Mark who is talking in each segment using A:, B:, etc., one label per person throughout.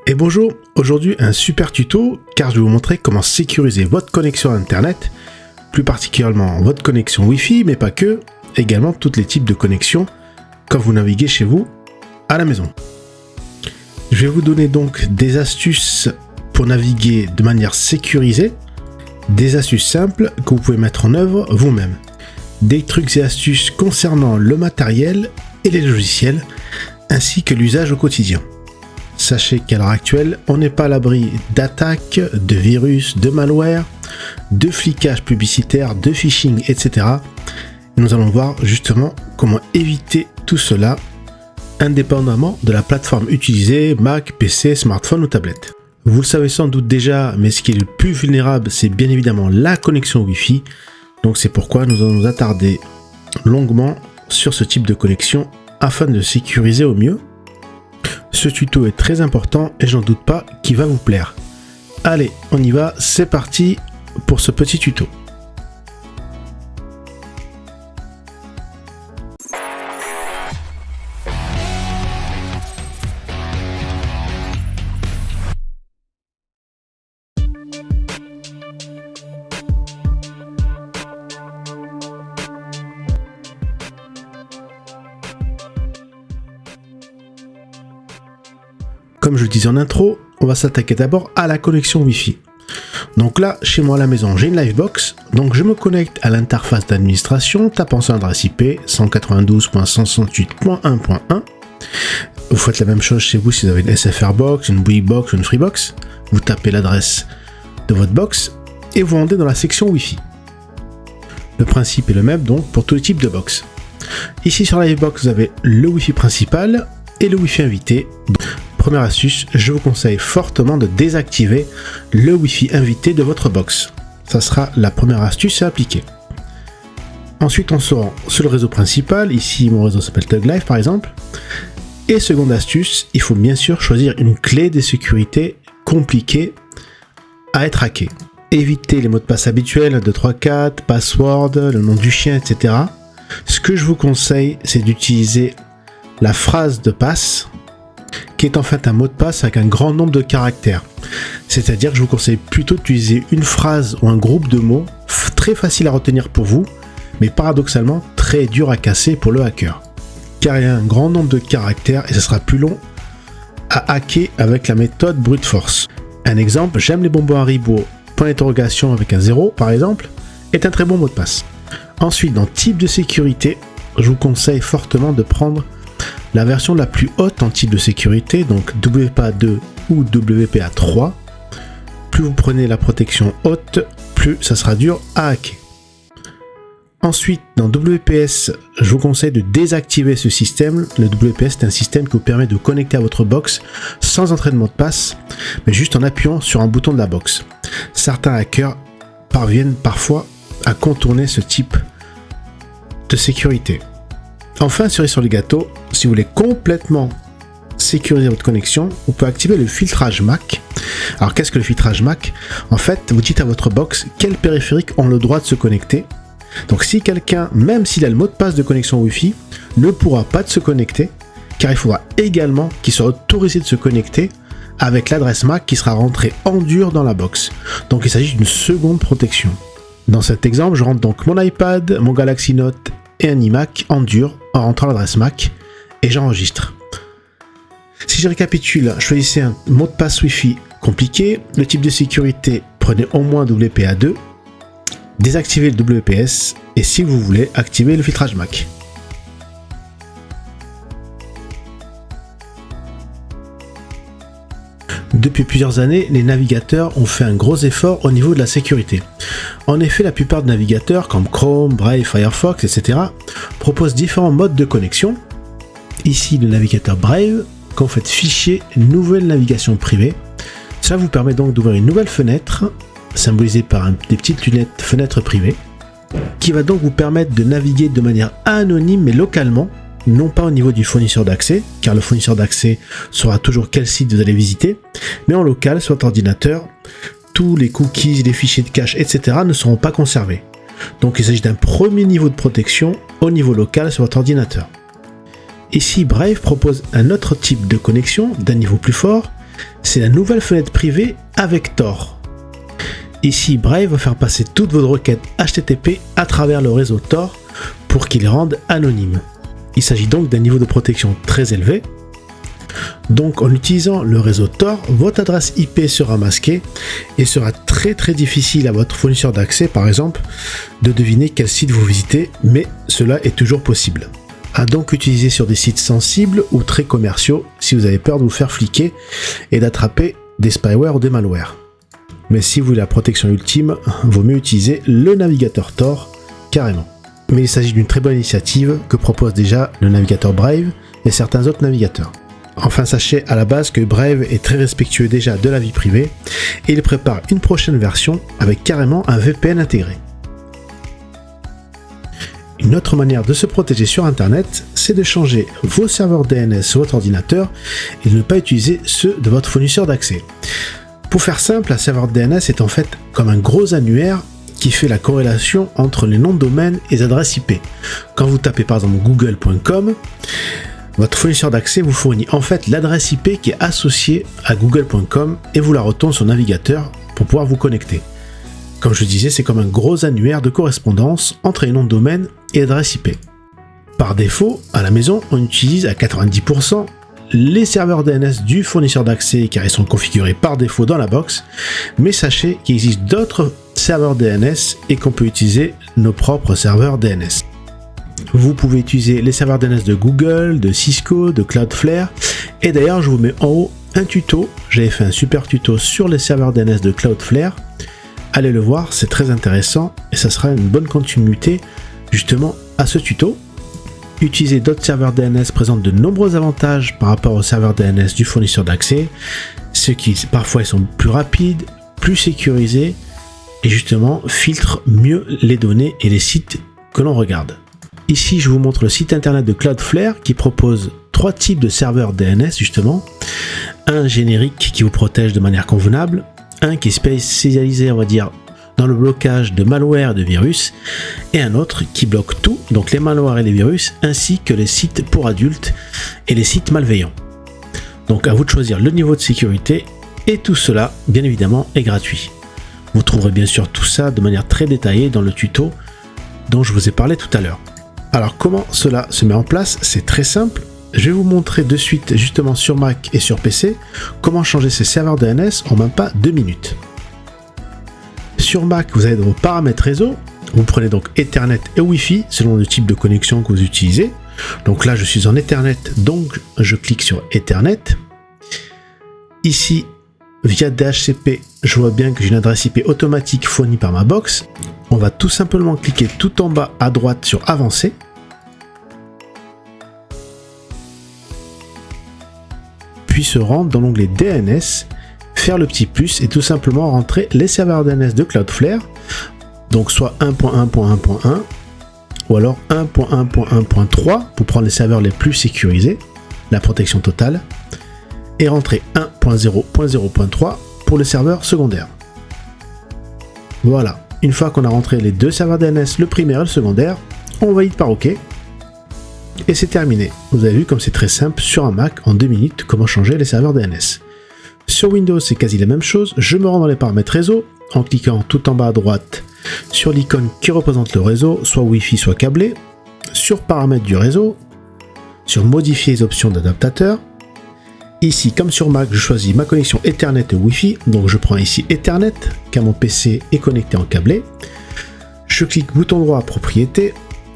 A: Et bonjour, aujourd'hui un super tuto car je vais vous montrer comment sécuriser votre connexion internet, plus particulièrement votre connexion Wi-Fi, mais pas que, également tous les types de connexions quand vous naviguez chez vous à la maison. Je vais vous donner donc des astuces pour naviguer de manière sécurisée, des astuces simples que vous pouvez mettre en œuvre vous-même, des trucs et astuces concernant le matériel et les logiciels, ainsi que l'usage au quotidien. Sachez qu'à l'heure actuelle, on n'est pas à l'abri d'attaques, de virus, de malware, de flicage publicitaire, de phishing, etc. Et nous allons voir justement comment éviter tout cela, indépendamment de la plateforme utilisée, Mac, PC, smartphone ou tablette. Vous le savez sans doute déjà, mais ce qui est le plus vulnérable, c'est bien évidemment la connexion Wi-Fi. Donc c'est pourquoi nous allons nous attarder longuement sur ce type de connexion afin de sécuriser au mieux. Ce tuto est très important et j'en doute pas qu'il va vous plaire. Allez, on y va, c'est parti pour ce petit tuto. Comme je le disais en intro, on va s'attaquer d'abord à la connexion Wi-Fi. Donc là, chez moi à la maison, j'ai une Livebox, donc je me connecte à l'interface d'administration, tapant son adresse IP 192.168.1.1. Vous faites la même chose chez vous si vous avez une SFR box, une Bouygues box ou une Freebox. Vous tapez l'adresse de votre box et vous rendez dans la section Wi-Fi. Le principe est le même donc pour tous les types de box. Ici sur la Livebox, vous avez le Wi-Fi principal et le Wi-Fi invité. Première astuce, je vous conseille fortement de désactiver le Wi-Fi invité de votre box. Ça sera la première astuce à appliquer. Ensuite, on se rend sur le réseau principal. Ici, mon réseau s'appelle Tug Life par exemple. Et seconde astuce, il faut bien sûr choisir une clé de sécurité compliquée à être hackée. Évitez les mots de passe habituels, 234, password, le nom du chien, etc. Ce que je vous conseille, c'est d'utiliser la phrase de passe, qui est en fait un mot de passe avec un grand nombre de caractères. C'est-à-dire que je vous conseille plutôt d'utiliser une phrase ou un groupe de mots très facile à retenir pour vous, mais paradoxalement très dur à casser pour le hacker. Car il y a un grand nombre de caractères et ce sera plus long à hacker avec la méthode brute force. Un exemple, j'aime les bonbons Haribo, point d'interrogation avec un 0 par exemple, est un très bon mot de passe. Ensuite, dans type de sécurité, je vous conseille fortement de prendre la version la plus haute en type de sécurité, donc WPA2 ou WPA3. Plus vous prenez la protection haute, plus ça sera dur à hacker. Ensuite, dans WPS, je vous conseille de désactiver ce système. Le WPS est un système qui vous permet de connecter à votre box sans entrer de mot de passe, mais juste en appuyant sur un bouton de la box. Certains hackers parviennent parfois à contourner ce type de sécurité. Enfin, cerise sur le gâteau, si vous voulez complètement sécuriser votre connexion, vous pouvez activer le filtrage MAC. Alors qu'est-ce que le filtrage MAC? En fait, vous dites à votre box quels périphériques ont le droit de se connecter. Donc si quelqu'un, même s'il a le mot de passe de connexion Wi-Fi, ne pourra pas se connecter, car il faudra également qu'il soit autorisé de se connecter avec l'adresse MAC qui sera rentrée en dur dans la box. Donc il s'agit d'une seconde protection. Dans cet exemple, je rentre donc mon iPad, mon Galaxy Note et un iMac en dur en rentrant l'adresse MAC et j'enregistre. Si je récapitule, choisissez un mot de passe Wi-Fi compliqué, le type de sécurité, prenez au moins WPA2, désactivez le WPS et si vous voulez, activez le filtrage MAC. Depuis plusieurs années, les navigateurs ont fait un gros effort au niveau de la sécurité. En effet, la plupart des navigateurs comme Chrome, Brave, Firefox, etc. proposent différents modes de connexion. Ici, le navigateur Brave, quand vous faites fichier, nouvelle navigation privée. Cela vous permet donc d'ouvrir une nouvelle fenêtre, symbolisée par des petites lunettes fenêtre privée, qui va donc vous permettre de naviguer de manière anonyme mais localement, non pas au niveau du fournisseur d'accès, car le fournisseur d'accès saura toujours quel site vous allez visiter, mais en local sur votre ordinateur, tous les cookies, les fichiers de cache, etc. ne seront pas conservés. Donc il s'agit d'un premier niveau de protection au niveau local sur votre ordinateur. Ici, Brave propose un autre type de connexion d'un niveau plus fort, c'est la nouvelle fenêtre privée avec Tor. Ici, Brave va faire passer toutes vos requêtes HTTP à travers le réseau Tor pour qu'il les rende anonymes. Il s'agit donc d'un niveau de protection très élevé. Donc en utilisant le réseau Tor, votre adresse IP sera masquée et sera très difficile à votre fournisseur d'accès, par exemple, de deviner quel site vous visitez, mais cela est toujours possible. À donc utiliser sur des sites sensibles ou très commerciaux si vous avez peur de vous faire fliquer et d'attraper des spyware ou des malwares. Mais si vous voulez la protection ultime, vaut mieux utiliser le navigateur Tor carrément. Mais il s'agit d'une très bonne initiative que propose déjà le navigateur Brave et certains autres navigateurs. Enfin, sachez à la base que Brave est très respectueux déjà de la vie privée et il prépare une prochaine version avec carrément un VPN intégré. Une autre manière de se protéger sur Internet, c'est de changer vos serveurs DNS sur votre ordinateur et de ne pas utiliser ceux de votre fournisseur d'accès. Pour faire simple, un serveur DNS est en fait comme un gros annuaire qui fait la corrélation entre les noms de domaine et les adresses IP. Quand vous tapez par exemple google.com, votre fournisseur d'accès vous fournit en fait l'adresse IP qui est associée à google.com et vous la retourne sur le navigateur pour pouvoir vous connecter. Comme je disais, c'est comme un gros annuaire de correspondance entre les noms de domaine et l'adresse IP. Par défaut, à la maison, on utilise à 90% les serveurs DNS du fournisseur d'accès car ils sont configurés par défaut dans la box, mais sachez qu'il existe d'autres serveurs DNS et qu'on peut utiliser nos propres serveurs DNS. Vous pouvez utiliser les serveurs DNS de Google, de Cisco, de Cloudflare, et d'ailleurs je vous mets en haut un tuto, j'avais fait un super tuto sur les serveurs DNS de Cloudflare, allez le voir, c'est très intéressant et ça sera une bonne continuité justement à ce tuto. Utiliser d'autres serveurs DNS présente de nombreux avantages par rapport aux serveurs DNS du fournisseur d'accès, ceux qui parfois ils sont plus rapides, plus sécurisés et justement filtrent mieux les données et les sites que l'on regarde. Ici je vous montre le site internet de Cloudflare qui propose 3 types de serveurs DNS justement, un générique qui vous protège de manière convenable, un qui est spécialisé on va dire dans le blocage de malware et de virus, et un autre qui bloque tout, donc les malwares et les virus, ainsi que les sites pour adultes et les sites malveillants. Donc à vous de choisir le niveau de sécurité, et tout cela, bien évidemment, est gratuit. Vous trouverez bien sûr tout ça de manière très détaillée dans le tuto dont je vous ai parlé tout à l'heure. Alors comment cela se met en place? C'est très simple. Je vais vous montrer de suite, justement sur Mac et sur PC, comment changer ces serveurs DNS en même pas 2 minutes. Sur Mac, vous avez vos paramètres réseau, vous prenez donc Ethernet et Wi-Fi selon le type de connexion que vous utilisez. Donc là, je suis en Ethernet, donc je clique sur Ethernet. Ici, via DHCP, je vois bien que j'ai une adresse IP automatique fournie par ma box. On va tout simplement cliquer tout en bas à droite sur Avancer. Puis se rendre dans l'onglet DNS, faire le petit plus et tout simplement rentrer les serveurs DNS de Cloudflare, donc soit 1.1.1.1 ou alors 1.1.1.3 pour prendre les serveurs les plus sécurisés, la protection totale, et rentrer 1.0.0.3 pour les serveurs secondaires. Voilà, une fois qu'on a rentré les deux serveurs DNS, le primaire et le secondaire, on valide par OK. Et c'est terminé. Vous avez vu comme c'est très simple sur un Mac en 2 minutes comment changer les serveurs DNS. Sur Windows, c'est quasi la même chose. Je me rends dans les paramètres réseau en cliquant tout en bas à droite sur l'icône qui représente le réseau, soit Wi-Fi, soit câblé. Sur paramètres du réseau, sur modifier les options d'adaptateur. Ici, comme sur Mac, je choisis ma connexion Ethernet et Wi-Fi. Donc je prends ici Ethernet, car mon PC est connecté en câblé. Je clique bouton droit propriété.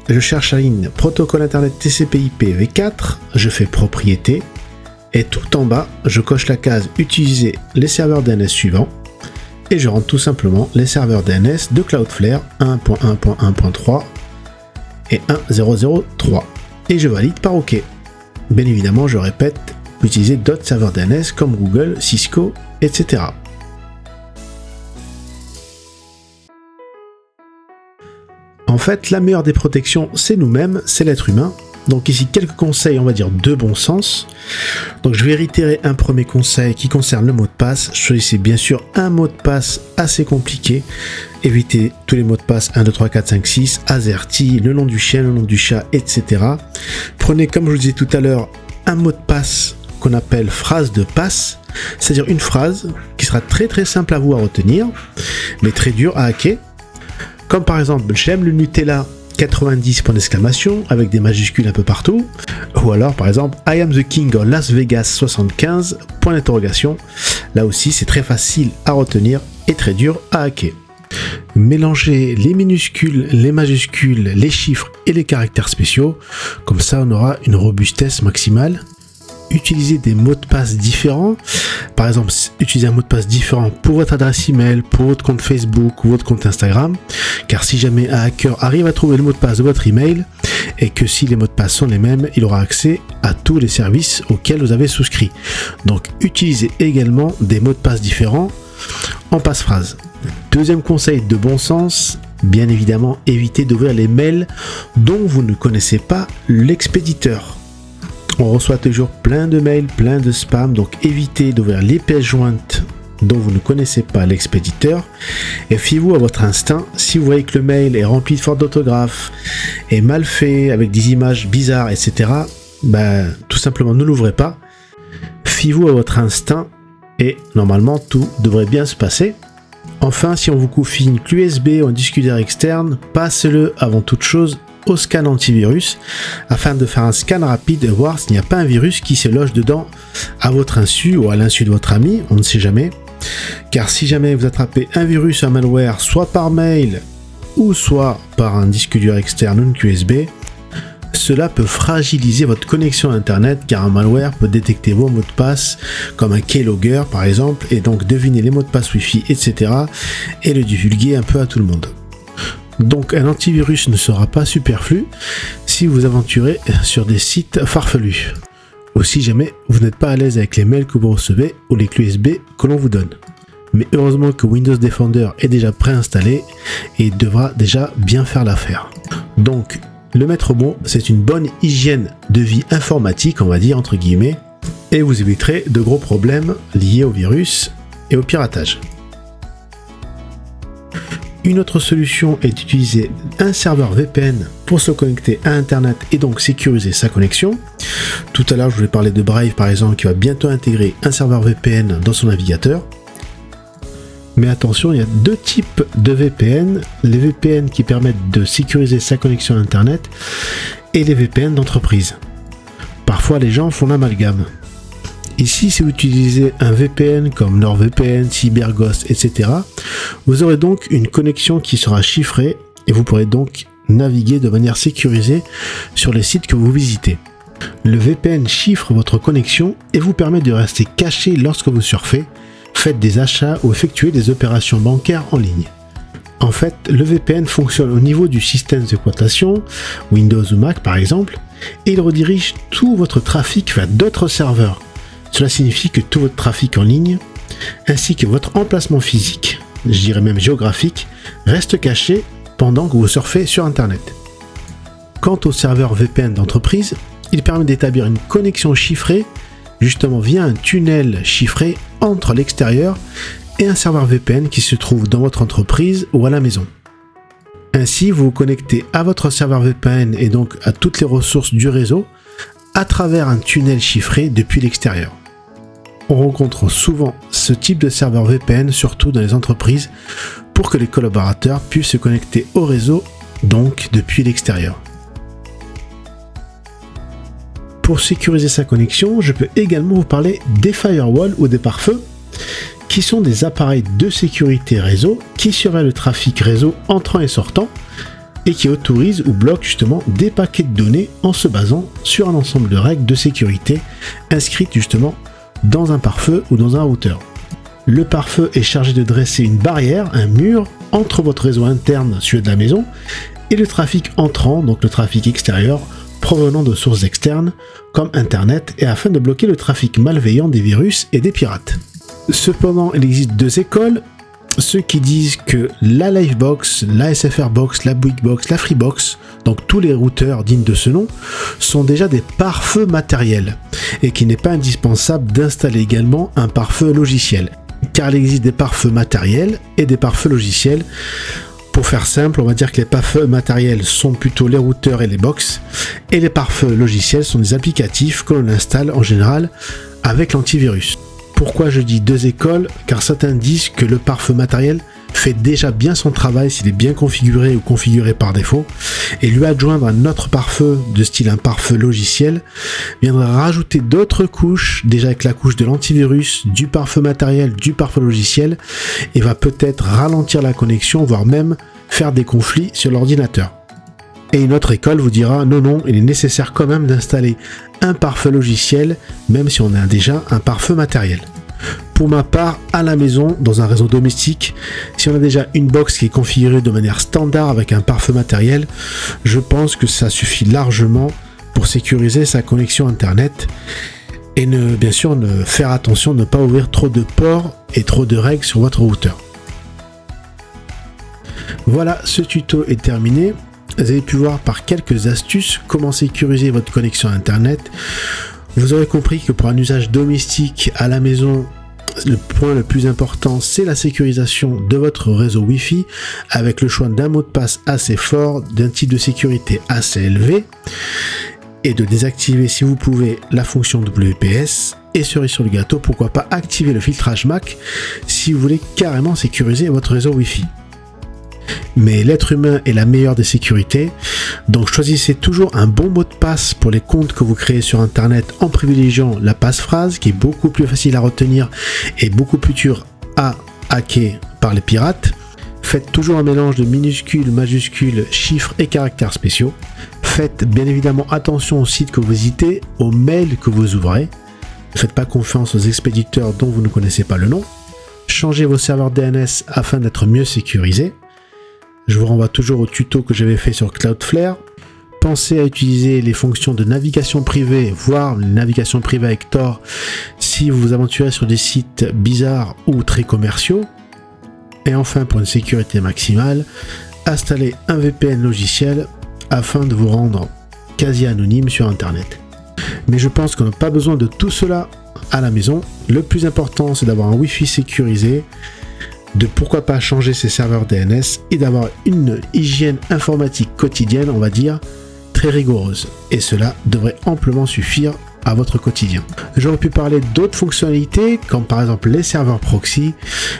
A: Je cherche la ligne protocole Internet TCP/IP v4. Je fais propriété. Et tout en bas, je coche la case utiliser les serveurs DNS suivants et je rentre tout simplement les serveurs DNS de Cloudflare 1.1.1.3 et 1.0.0.3 et je valide par OK. Bien évidemment, je répète, utiliser d'autres serveurs DNS comme Google, Cisco, etc. En fait, la meilleure des protections, c'est nous-mêmes, c'est l'être humain. Donc ici, quelques conseils, on va dire, de bon sens. Donc je vais réitérer un premier conseil qui concerne le mot de passe. Choisissez bien sûr un mot de passe assez compliqué. Évitez tous les mots de passe 1, 2, 3, 4, 5, 6, AZERTY, le nom du chien, le nom du chat, etc. Prenez, comme je vous disais tout à l'heure, un mot de passe qu'on appelle phrase de passe, c'est-à-dire une phrase qui sera très très simple à vous à retenir, mais très dure à hacker. Comme par exemple, j'aime le Nutella 90 points d'exclamation avec des majuscules un peu partout, ou alors par exemple I am the king of Las Vegas 75 point d'interrogation. Là aussi c'est très facile à retenir et très dur à hacker. Mélanger les minuscules, les majuscules, les chiffres et les caractères spéciaux, comme ça on aura une robustesse maximale. Utiliser des mots de passe différents, par exemple utiliser un mot de passe différent pour votre adresse email, pour votre compte Facebook ou votre compte Instagram, car si jamais un hacker arrive à trouver le mot de passe de votre email et que si les mots de passe sont les mêmes, il aura accès à tous les services auxquels vous avez souscrit. Donc utilisez également des mots de passe différents en passe-phrase. Deuxième conseil de bon sens, bien évidemment évitez d'ouvrir les mails dont vous ne connaissez pas l'expéditeur. On reçoit toujours plein de mails, plein de spam, donc évitez d'ouvrir les pièces jointes dont vous ne connaissez pas l'expéditeur et fiez-vous à votre instinct. Si vous voyez que le mail est rempli de fautes d'orthographe, est mal fait, avec des images bizarres, etc., tout simplement ne l'ouvrez pas. Fiez-vous à votre instinct et normalement tout devrait bien se passer. Enfin, si on vous confie une clé USB ou un disque dur externe, passez-le avant toute chose au scan antivirus afin de faire un scan rapide et voir s'il n'y a pas un virus qui se loge dedans à votre insu ou à l'insu de votre ami, on ne sait jamais. Car si jamais vous attrapez un virus, un malware, soit par mail ou soit par un disque dur externe ou une clé USB, cela peut fragiliser votre connexion à internet car un malware peut détecter vos mots de passe comme un keylogger par exemple et donc deviner les mots de passe Wi-Fi, etc. et le divulguer un peu à tout le monde. Donc un antivirus ne sera pas superflu si vous aventurez sur des sites farfelus. Ou si jamais vous n'êtes pas à l'aise avec les mails que vous recevez ou les clés USB que l'on vous donne. Mais heureusement que Windows Defender est déjà préinstallé et il devra déjà bien faire l'affaire. Donc le maître mot, c'est une bonne hygiène de vie informatique, on va dire entre guillemets, et vous éviterez de gros problèmes liés au virus et au piratage. Une autre solution est d'utiliser un serveur VPN pour se connecter à Internet et donc sécuriser sa connexion. Tout à l'heure, je vous ai parlé de Brave par exemple qui va bientôt intégrer un serveur VPN dans son navigateur. Mais attention, il y a deux types de VPN. Les VPN qui permettent de sécuriser sa connexion à Internet et les VPN d'entreprise. Parfois, les gens font l'amalgame. Ici, si vous utilisez un VPN comme NordVPN, CyberGhost, etc., vous aurez donc une connexion qui sera chiffrée et vous pourrez donc naviguer de manière sécurisée sur les sites que vous visitez. Le VPN chiffre votre connexion et vous permet de rester caché lorsque vous surfez, faites des achats ou effectuez des opérations bancaires en ligne. En fait, le VPN fonctionne au niveau du système d'exploitation, Windows ou Mac par exemple, et il redirige tout votre trafic vers d'autres serveurs. Cela signifie que tout votre trafic en ligne, ainsi que votre emplacement physique, je dirais même géographique, reste caché pendant que vous surfez sur Internet. Quant au serveur VPN d'entreprise, il permet d'établir une connexion chiffrée, justement via un tunnel chiffré entre l'extérieur et un serveur VPN qui se trouve dans votre entreprise ou à la maison. Ainsi, vous vous connectez à votre serveur VPN et donc à toutes les ressources du réseau à travers un tunnel chiffré depuis l'extérieur. On rencontre souvent ce type de serveur VPN, surtout dans les entreprises, pour que les collaborateurs puissent se connecter au réseau, donc depuis l'extérieur. Pour sécuriser sa connexion, je peux également vous parler des firewalls ou des pare-feux, qui sont des appareils de sécurité réseau qui surveillent le trafic réseau entrant et sortant, et qui autorisent ou bloquent justement des paquets de données en se basant sur un ensemble de règles de sécurité inscrites justement dans un pare-feu ou dans un routeur. Le pare-feu est chargé de dresser une barrière, un mur, entre votre réseau interne, celui de la maison, et le trafic entrant, donc le trafic extérieur, provenant de sources externes, comme Internet, et afin de bloquer le trafic malveillant des virus et des pirates. Cependant, il existe deux écoles, ceux qui disent que la Livebox, la SFR Box, la Bouygues la Freebox, donc tous les routeurs dignes de ce nom, sont déjà des pare-feux matériels et qu'il n'est pas indispensable d'installer également un pare-feu logiciel, car il existe des pare-feux matériels et des pare-feux logiciels. Pour faire simple, on va dire que les pare-feux matériels sont plutôt les routeurs et les box, et les pare-feux logiciels sont des applicatifs que l'on installe en général avec l'antivirus. Pourquoi je dis 2 écoles? Car certains disent que le pare-feu matériel fait déjà bien son travail s'il est bien configuré ou configuré par défaut, et lui adjoindre un autre pare-feu de style un pare-feu logiciel viendra rajouter d'autres couches, déjà avec la couche de l'antivirus, du pare-feu matériel, du pare-feu logiciel, et va peut-être ralentir la connexion, voire même faire des conflits sur l'ordinateur. Et une autre école vous dira non, il est nécessaire quand même d'installer un pare-feu logiciel, même si on a déjà un pare-feu matériel. Pour ma part, à la maison, dans un réseau domestique, si on a déjà une box qui est configurée de manière standard avec un pare-feu matériel, je pense que ça suffit largement pour sécuriser sa connexion internet et bien sûr faire attention de ne pas ouvrir trop de ports et trop de règles sur votre routeur. Voilà, ce tuto est terminé. Vous avez pu voir par quelques astuces comment sécuriser votre connexion internet. Vous aurez compris que pour un usage domestique à la maison, le point le plus important, c'est la sécurisation de votre réseau Wi-Fi avec le choix d'un mot de passe assez fort, d'un type de sécurité assez élevé et de désactiver si vous pouvez la fonction WPS et cerise sur le gâteau, pourquoi pas activer le filtrage MAC si vous voulez carrément sécuriser votre réseau Wi-Fi. Mais l'être humain est la meilleure des sécurités, donc choisissez toujours un bon mot de passe pour les comptes que vous créez sur internet en privilégiant la passe-phrase qui est beaucoup plus facile à retenir et beaucoup plus dur à hacker par les pirates. Faites toujours un mélange de minuscules, majuscules, chiffres et caractères spéciaux. Faites bien évidemment attention aux sites que vous visitez, aux mails que vous ouvrez. Ne faites pas confiance aux expéditeurs dont vous ne connaissez pas le nom. Changez vos serveurs DNS afin d'être mieux sécurisés. Je vous renvoie toujours au tuto que j'avais fait sur Cloudflare. Pensez à utiliser les fonctions de navigation privée, voire les navigations privées avec Tor, si vous vous aventurez sur des sites bizarres ou très commerciaux. Et enfin, pour une sécurité maximale, installez un VPN logiciel afin de vous rendre quasi anonyme sur Internet. Mais je pense qu'on n'a pas besoin de tout cela à la maison. Le plus important, c'est d'avoir un Wi-Fi sécurisé, de pourquoi pas changer ses serveurs DNS et d'avoir une hygiène informatique quotidienne, on va dire, très rigoureuse. Et cela devrait amplement suffire à votre quotidien. J'aurais pu parler d'autres fonctionnalités, comme par exemple les serveurs proxy,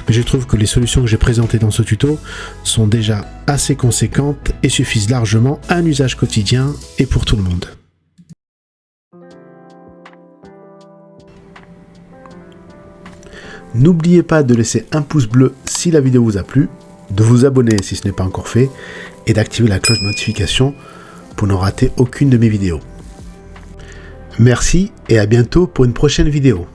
A: mais je trouve que les solutions que j'ai présentées dans ce tuto sont déjà assez conséquentes et suffisent largement à un usage quotidien et pour tout le monde. N'oubliez pas de laisser un pouce bleu si la vidéo vous a plu, de vous abonner si ce n'est pas encore fait, et d'activer la cloche de notification pour ne rater aucune de mes vidéos. Merci et à bientôt pour une prochaine vidéo.